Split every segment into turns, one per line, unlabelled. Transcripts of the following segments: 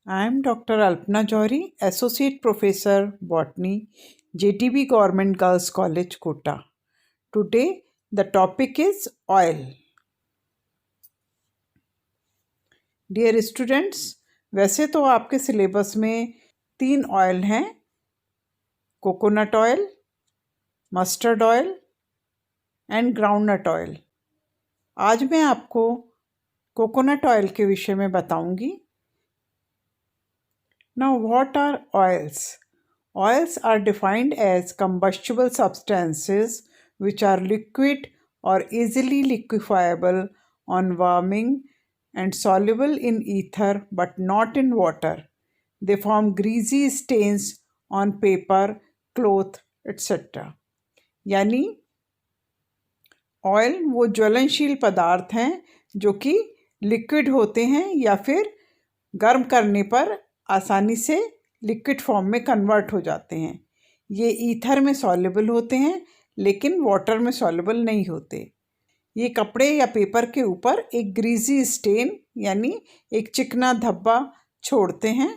I am Dr. Alpna Johri, Associate Professor Botany, JTB Government Girls College, Kota. Today, the topic is oil. Dear students, वैसे तो आपके syllabus में 3 oil हैं, coconut oil, mustard oil and groundnut oil. आज मैं आपको coconut oil के विषय में बताऊंगी। Now, what are oils? Oils are defined as combustible substances which are liquid or easily liquefiable on warming and soluble in ether but not in water. They form greasy stains on paper, cloth, etc. यानी oil वो ज्वलनशील पदार्थ हैं जो कि liquid होते हैं या फिर गर्म करने पर आसानी से लिक्विड फॉर्म में कन्वर्ट हो जाते हैं। ये ईथर में सॉल्युबल होते हैं लेकिन वाटर में सॉल्युबल नहीं होते। ये कपड़े या पेपर के ऊपर एक ग्रीजी स्टेन यानी एक चिकना धब्बा छोड़ते हैं।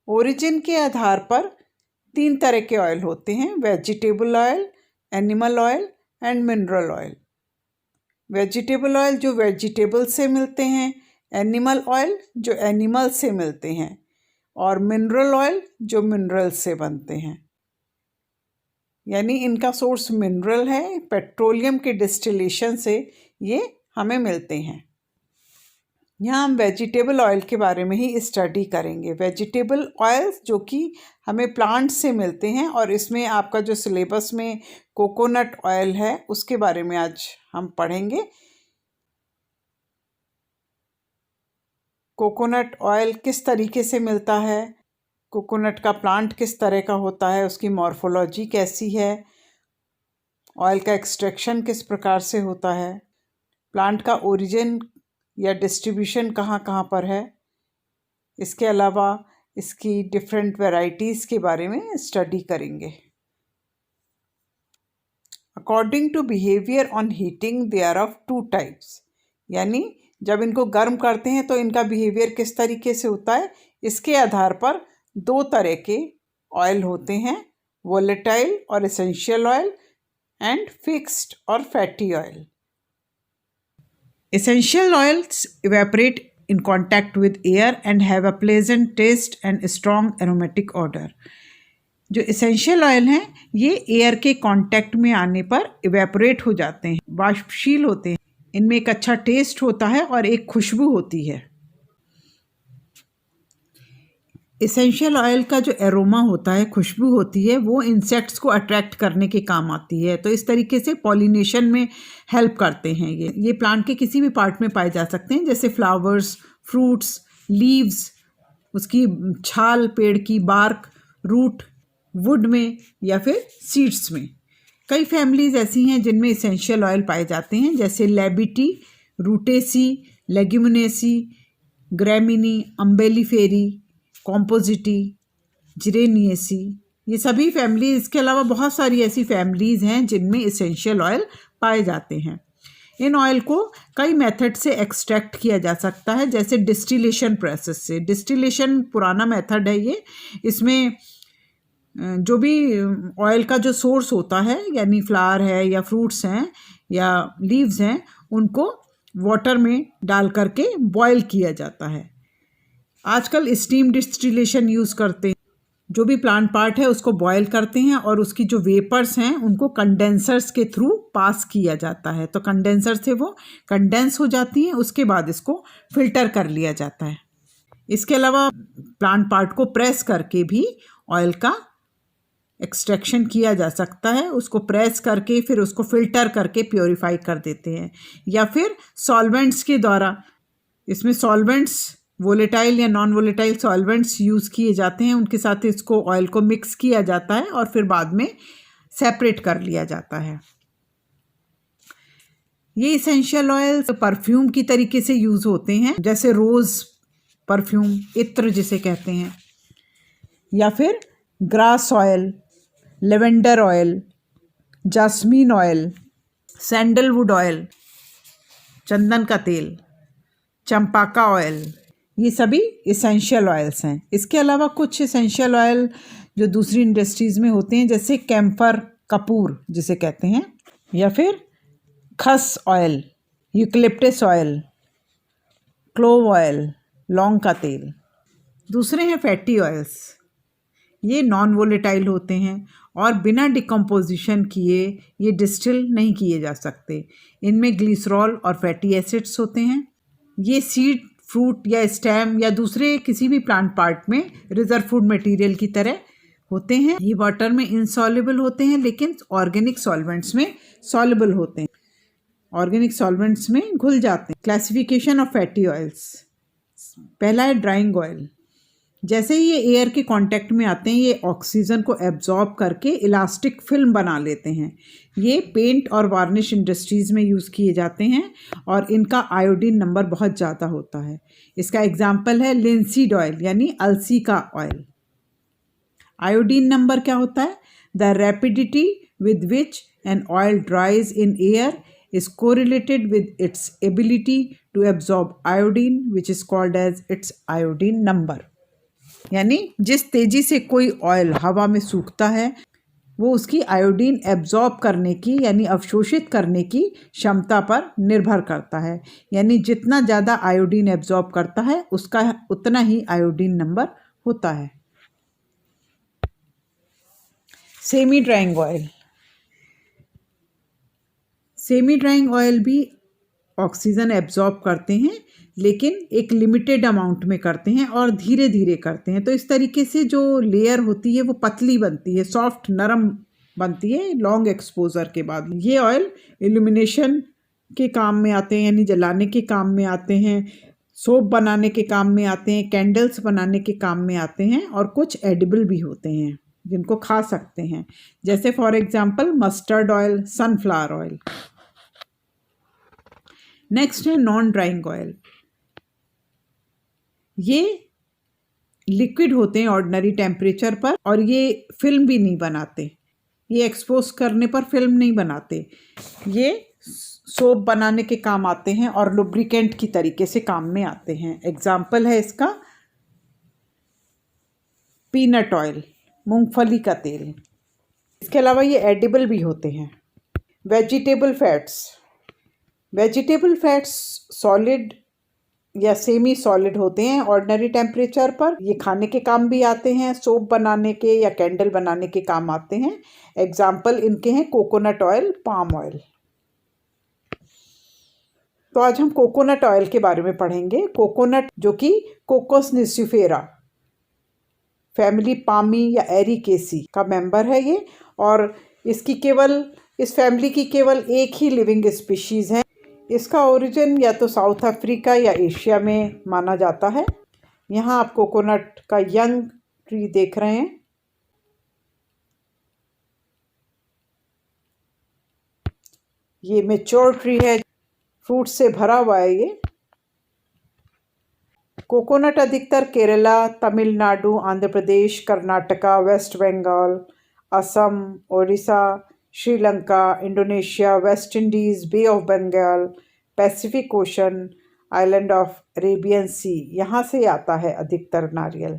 ओरिजिन के आधार पर 3 तरह के ऑयल होते हैं: vegetable oil, animal oil and mineral oil. Vegetable oil जो वेजिटेबल से मिलते हैं, एनिमल ऑयल जो एनिमल से मिलते हैं और मिनरल ऑयल जो मिनरल से बनते हैं। यानी इनका सोर्स मिनरल है, पेट्रोलियम के डिस्टिलेशन से ये हमें मिलते हैं। यहाँ हम वेजिटेबल ऑयल के बारे में ही स्टडी करेंगे। वेजिटेबल ऑयल्स जो कि हमें प्लांट से मिलते हैं और इसमें आपका जो सिलेबस में कोकोनट ऑयल है उसके बारे में आज हम पढ़ेंगे। कोकोनट ऑयल किस तरीके से मिलता है, कोकोनट का प्लांट किस तरह का होता है, उसकी मॉर्फोलॉजी कैसी है, ऑयल का एक्सट्रैक्शन किस प्रकार से होता है, प्लांट का ओरिजिन या डिस्ट्रीब्यूशन कहाँ कहाँ पर है। इसके अलावा इसकी डिफरेंट वैरायटीज़ के बारे में स्टडी करेंगे। According to behaviour on heating they are of 2 types. यानी जब इनको गर्म करते हैं तो इनका बिहेवियर किस तरीके से होता है, इसके आधार पर 2 तरह के ऑयल होते हैं: वोलेटाइल और एसेंशियल ऑयल एंड फिक्स्ड और fatty oil. Essential oils evaporate in contact with air and have a pleasant taste and strong aromatic odor. जो essential oil हैं ये एयर के कांटेक्ट में आने पर इवेपोरेट हो जाते हैं, वाष्पशील होते हैं। इनमें एक अच्छा टेस्ट होता है और एक खुशबू होती है। एसेंशियल ऑयल का जो एरोमा होता है, खुशबू होती है, वो इंसेक्ट्स को अट्रैक्ट करने के काम आती है। तो इस तरीके से पॉलिनेशन में हेल्प करते हैं। ये प्लांट के किसी भी पार्ट में पाए जा सकते हैं, जैसे फ्लावर्स, फ्रूट्स, लीव्स, उसकी छाल, पेड़ की बार्क, रूट, वुड में या फिर सीड्स में। कई फैमिलीज ऐसी हैं जिनमें एसेंशियल ऑयल पाए जाते हैं, जैसे लेबिटी, रूटेसी, लेग्यूमिनेसी, ग्रैमिनी, अम्बेलिफेरी, कॉम्पोजिटी, जिरेनियसी, ये सभी फैमिली। इसके अलावा बहुत सारी ऐसी फैमिलीज़ हैं जिनमें एसेंशियल ऑयल पाए जाते हैं। इन ऑयल को कई मेथड से एक्सट्रैक्ट किया जा सकता है, जैसे डिस्टिलेशन प्रोसेस से। डिस्टिलेशन पुराना मेथड है ये। इसमें जो भी ऑयल का जो सोर्स होता है, यानी फ्लावर है या फ्रूट्स हैं या लीव्स हैं, उनको वाटर में डाल करके बॉयल किया जाता है। आजकल स्टीम डिस्टिलेशन यूज़ करते हैं। जो भी प्लांट पार्ट है उसको बॉयल करते हैं और उसकी जो वेपर्स हैं उनको कंडेंसर्स के थ्रू पास किया जाता है। तो कंडेंसर से वो कंडेंस हो जाती हैं, उसके बाद इसको फिल्टर कर लिया जाता है। इसके अलावा प्लांट पार्ट को प्रेस करके भी ऑयल का एक्सट्रैक्शन किया जा सकता है। उसको प्रेस करके फिर उसको फिल्टर करके प्योरीफाई कर देते हैं, या फिर सॉल्वेंट्स के द्वारा। इसमें सॉल्वेंट्स वोलेटाइल या नॉन वोलेटाइल सॉल्वेंट्स यूज़ किए जाते हैं, उनके साथ इसको ऑयल को मिक्स किया जाता है और फिर बाद में सेपरेट कर लिया जाता है। ये इसेंशियल ऑयल परफ्यूम की तरीके से यूज़ होते हैं, जैसे रोज़ परफ्यूम, इत्र जिसे कहते हैं, या फिर grass oil, lavender oil, jasmine oil, sandalwood oil. चंदन का तेल, चंपा ऑयल, ये सभी इसेंशियल ऑयल्स हैं। इसके अलावा कुछ इसेंशियल ऑयल जो दूसरी इंडस्ट्रीज़ में होते हैं, जैसे कैम्फर कपूर जिसे कहते हैं, या फिर खस oil, eucalyptus oil, clove oil, लौंग का तेल। दूसरे हैं फैटी ऑयल्स। ये नॉन वोलेटाइल होते हैं और बिना डिकम्पोजिशन किए ये डिस्टिल नहीं किए जा सकते। इनमें ग्लिसरॉल और फैटी एसिड्स होते हैं। ये सीड, फ्रूट या स्टेम या दूसरे किसी भी प्लांट पार्ट में रिजर्व फूड मटेरियल की तरह होते हैं। ये वाटर में इनसॉल्युबल होते हैं लेकिन ऑर्गेनिक सॉल्वेंट्स में सॉल्युबल होते हैं, ऑर्गेनिक सॉल्वेंट्स में घुल जाते हैं। Classification of fatty oils. पहला है ड्राइंग ऑयल। जैसे ही ये एयर के कांटेक्ट में आते हैं, ये ऑक्सीजन को एब्जॉर्ब करके इलास्टिक फिल्म बना लेते हैं। ये पेंट और वार्निश इंडस्ट्रीज़ में यूज़ किए जाते हैं और इनका आयोडीन नंबर बहुत ज़्यादा होता है। इसका एग्जाम्पल है लिंसीड ऑयल यानी अलसी का ऑयल। आयोडीन नंबर क्या होता है? The rapidity with which an oil ड्राइज in air is correlated with its ability to absorb iodine, which is called as its iodine number. यानी जिस तेजी से कोई ऑयल हवा में सूखता है वो उसकी आयोडीन एब्जॉर्ब करने की यानी अवशोषित करने की क्षमता पर निर्भर करता है। यानी जितना ज़्यादा आयोडीन एब्जॉर्ब करता है उसका उतना ही आयोडीन नंबर होता है। Semi drawing oil. Semi drawing oil भी ऑक्सीजन एब्जॉर्ब करते हैं लेकिन एक लिमिटेड अमाउंट में करते हैं और धीरे धीरे करते हैं। तो इस तरीके से जो लेयर होती है वो पतली बनती है, सॉफ्ट नरम बनती है लॉन्ग एक्सपोजर के बाद। ये ऑयल इल्यूमिनेशन के काम में आते हैं यानी जलाने के काम में आते हैं, सोप बनाने के काम में आते हैं, कैंडल्स बनाने के काम में आते हैं और कुछ एडिबल भी होते हैं जिनको खा सकते हैं। जैसे for example mustard oil, sunflower oil. Next है नॉन ड्राइंग ऑयल। ये लिक्विड होते हैं ऑर्डिनरी टेम्परेचर पर और ये फिल्म भी नहीं बनाते। ये एक्सपोज करने पर फिल्म नहीं बनाते। ये सोप बनाने के काम आते हैं और लुब्रिकेंट की तरीके से काम में आते हैं। एग्जाम्पल है इसका पीनट ऑयल, मूंगफली का तेल। इसके अलावा ये एडिबल भी होते हैं। Vegetable fats. Vegetable fats solid या सेमी सॉलिड होते हैं ऑर्डिनरी टेम्परेचर पर। ये खाने के काम भी आते हैं, सोप बनाने के या कैंडल बनाने के काम आते हैं। एग्जाम्पल इनके हैं कोकोनट ऑयल, पाम ऑयल। तो आज हम कोकोनट ऑयल के बारे में पढ़ेंगे। कोकोनट जो कि कोकोस निसिफेरा फैमिली पामी या एरिकेसी का मेंबर है ये, और इस फैमिली की केवल एक ही लिविंग स्पीशीज़ है। इसका ओरिजिन या तो साउथ अफ्रीका या एशिया में माना जाता है। यहाँ आप कोकोनट का यंग ट्री देख रहे हैं। ये मैच्योर ट्री है, फ्रूट से भरा हुआ है ये। कोकोनट अधिकतर Kerala, Tamil Nadu, Andhra Pradesh, Karnataka, West Bengal, Assam, Odisha, Sri Lanka, Indonesia, West Indies, bay of Bengal, Pacific Ocean, island of Arabian Sea, यहाँ से आता है अधिकतर नारियल।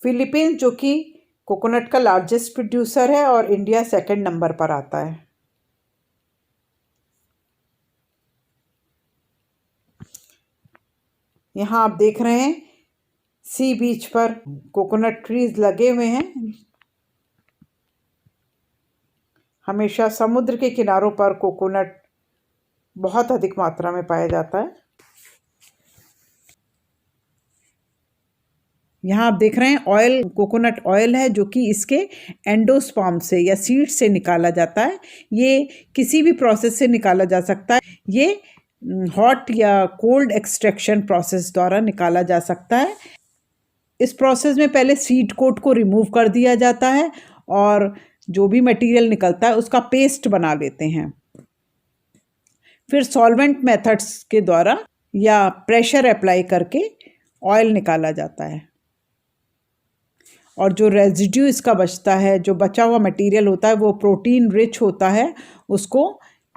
फिलीपींस जो कि कोकोनट का लार्जेस्ट प्रोड्यूसर है और इंडिया सेकंड नंबर पर आता है। यहाँ आप देख रहे हैं सी बीच पर कोकोनट ट्रीज लगे हुए हैं। हमेशा समुद्र के किनारों पर कोकोनट बहुत अधिक मात्रा में पाया जाता है। यहाँ आप देख रहे हैं ऑयल, कोकोनट ऑयल है जो कि इसके एंडोस्पर्म से या सीड से निकाला जाता है। ये किसी भी प्रोसेस से निकाला जा सकता है। ये हॉट या कोल्ड एक्सट्रैक्शन प्रोसेस द्वारा निकाला जा सकता है। इस प्रोसेस में पहले सीड कोट को रिमूव कर दिया जाता है और जो भी मटेरियल निकलता है उसका पेस्ट बना लेते हैं। फिर सॉल्वेंट मेथड्स के द्वारा या प्रेशर अप्लाई करके ऑयल निकाला जाता है और जो रेजिड्यू इसका बचता है, जो बचा हुआ मटेरियल होता है, वो प्रोटीन रिच होता है। उसको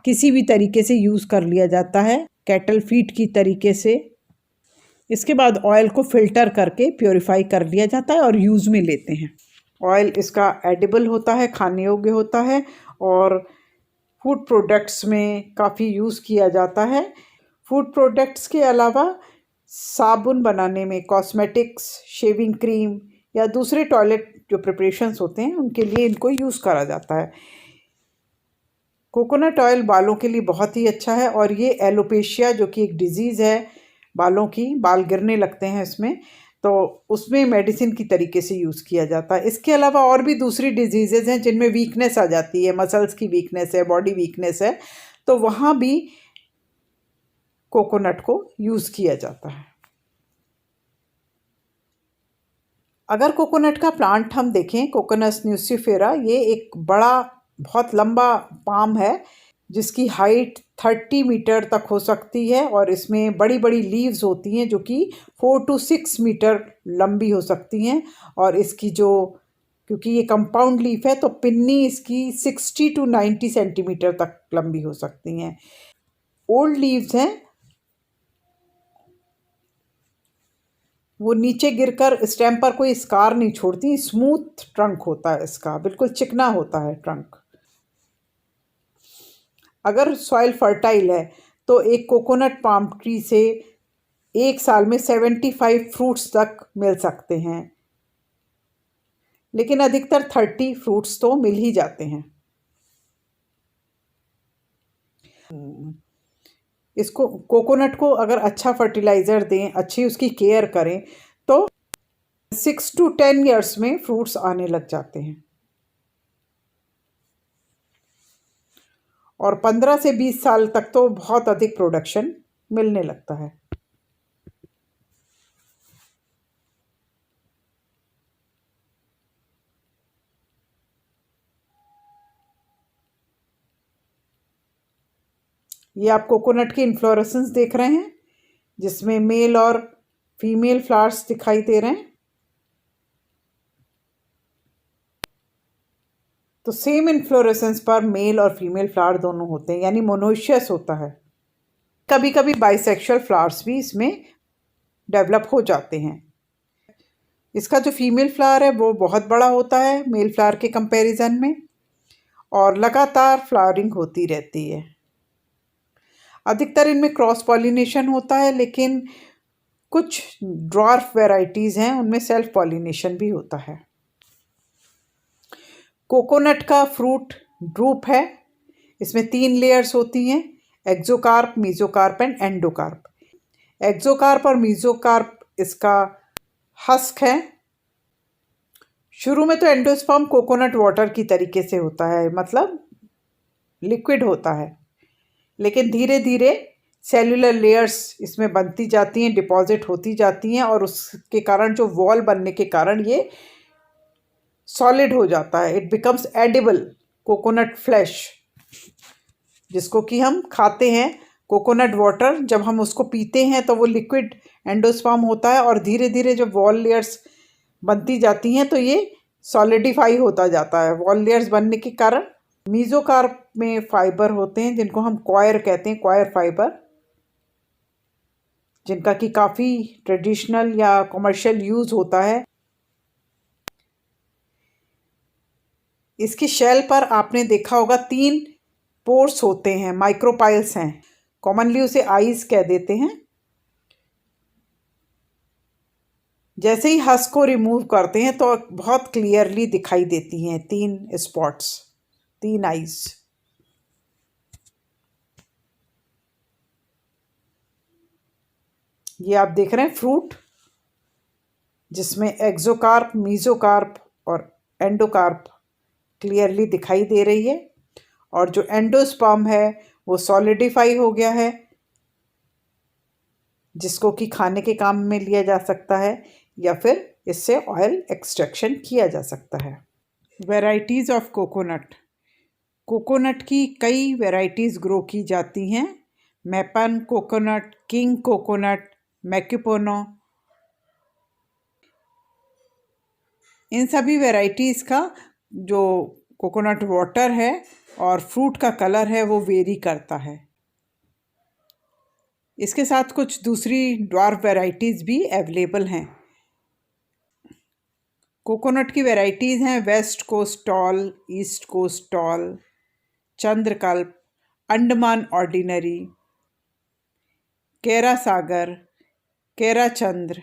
किसी भी तरीके से यूज़ कर लिया जाता है कैटल फीड की तरीके से। इसके बाद ऑयल को फिल्टर करके प्योरीफाई कर लिया जाता है और यूज़ में लेते हैं। ऑयल इसका एडिबल होता है, खाने योग्य होता है और फूड प्रोडक्ट्स में काफ़ी यूज़ किया जाता है। फूड प्रोडक्ट्स के अलावा साबुन बनाने में, कॉस्मेटिक्स, शेविंग क्रीम या दूसरे टॉयलेट जो प्रिपरेशंस होते हैं उनके लिए इनको यूज़ करा जाता है। कोकोनट ऑयल बालों के लिए बहुत ही अच्छा है और ये एलोपेशिया जो कि एक डिजीज़ है बालों की, बाल गिरने लगते हैं इसमें, तो उसमें मेडिसिन की तरीके से यूज़ किया जाता है। इसके अलावा और भी दूसरी डिजीज़ेज़ हैं जिनमें वीकनेस आ जाती है, मसल्स की वीकनेस है, बॉडी वीकनेस है, तो वहाँ भी कोकोनट को यूज़ किया जाता है। अगर कोकोनट का प्लांट हम देखें, कोकोनस न्यूसिफेरा, ये एक बड़ा बहुत लंबा पाम है जिसकी हाइट 30 मीटर तक हो सकती है और इसमें बड़ी बड़ी लीव्स होती हैं जो कि 4 to 6 मीटर लंबी हो सकती हैं। और इसकी जो, क्योंकि ये कंपाउंड लीफ है तो पिन्नी इसकी 60 to 90 सेंटीमीटर तक लंबी हो सकती हैं। ओल्ड लीव्स हैं, वो नीचे गिरकर स्टेम पर कोई स्कार नहीं छोड़ती, स्मूथ ट्रंक होता है इसका, बिल्कुल चिकना होता है ट्रंक। अगर सॉइल फर्टाइल है तो एक कोकोनट पाम ट्री से एक साल में 75 फ्रूट्स तक मिल सकते हैं, लेकिन अधिकतर 30 फ्रूट्स तो मिल ही जाते हैं। इसको, कोकोनट को अगर अच्छा फर्टिलाइज़र दें, अच्छी उसकी केयर करें तो 6 to 10 ईयर्स में फ्रूट्स आने लग जाते हैं और 15 से 20 साल तक तो बहुत अधिक प्रोडक्शन मिलने लगता है। ये आप कोकोनट की इन्फ्लोरेसेंस देख रहे हैं जिसमें मेल और फीमेल फ्लावर्स दिखाई दे रहे हैं। तो सेम इन्फ्लोरेसेंस पर मेल और फीमेल फ्लावर दोनों होते हैं, यानी मोनोइशियस होता है। कभी कभी बाइसेक्सुअल फ्लावर्स भी इसमें डेवलप हो जाते हैं। इसका जो फीमेल फ्लावर है वो बहुत बड़ा होता है मेल फ्लावर के कंपैरिजन में और लगातार फ्लावरिंग होती रहती है। अधिकतर इनमें क्रॉस पॉलिनेशन होता है, लेकिन कुछ ड्वार्फ वैरायटीज़ हैं उनमें सेल्फ पॉलिनेशन भी होता है। कोकोनट का फ्रूट ड्रूप है, इसमें 3 लेयर्स होती हैं, एक्सोकार्प, मीजोकार्प एंड एंडोकार्प। एक्सोकार्प और मीजोकार्प इसका हस्क है। शुरू में तो एंडोस्पर्म कोकोनट वाटर की तरीके से होता है, मतलब लिक्विड होता है, लेकिन धीरे धीरे सेलुलर लेयर्स इसमें बनती जाती हैं, डिपॉजिट होती जाती हैं और उसके कारण जो वॉल बनने के कारण ये सॉलिड हो जाता है। It becomes edible coconut flash, जिसको कि हम खाते हैं। कोकोनट वाटर जब हम उसको पीते हैं तो वो लिक्विड एंडोस्पर्म होता है और धीरे धीरे जब वॉल लेयर्स बनती जाती हैं तो ये सॉलिडिफाई होता जाता है। वॉल लेयर्स बनने के कारण मीजोकार्प में फाइबर होते हैं जिनको हम क्वायर कहते हैं, क्वायर फाइबर, जिनका कि काफ़ी ट्रेडिशनल या कमर्शियल यूज़ होता है। इसकी शेल पर आपने देखा होगा 3 पोर्स होते हैं, माइक्रोपाइल्स हैं, कॉमनली उसे आईज कह देते हैं। जैसे ही हस्क को रिमूव करते हैं तो बहुत क्लियरली दिखाई देती हैं 3 स्पॉट्स, 3 आईज। ये आप देख रहे हैं फ्रूट जिसमें एक्सोकार्प, मीजोकार्प और एंडोकार्प क्लियरली दिखाई दे रही है और जो एंडोस्पर्म है वो सॉलिडिफाई हो गया है, जिसको कि खाने के काम में लिया जा सकता है या फिर इससे ऑयल एक्सट्रैक्शन किया जा सकता है। Varieties of coconut. कोकोनट की कई वैराइटीज़ ग्रो की जाती हैं। मैपन कोकोनट, किंग कोकोनट, मैक्यूपोनो, इन सभी वैराइटीज़ का जो कोकोनट वाटर है और फ्रूट का कलर है वो वेरी करता है। इसके साथ कुछ दूसरी ड्वार्फ वैरायटीज़ भी अवेलेबल हैं। कोकोनट की वैरायटीज़ हैं West Coast Tall, East Coast Tall, Chandrakalpa, Andaman ordinary, Kera Sagar, केरा चंद्र।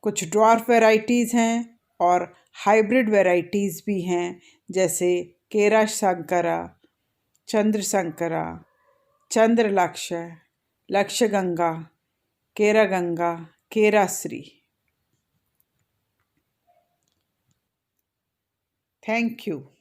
कुछ ड्वार्फ वैरायटीज़ हैं और हाइब्रिड वैरायटीज़ भी हैं, जैसे केरा शंकरा, चंद्र शंकरा, चंद्र लक्ष्य, लक्ष्य गंगा, केरा गंगा, केराश्री। Thank you.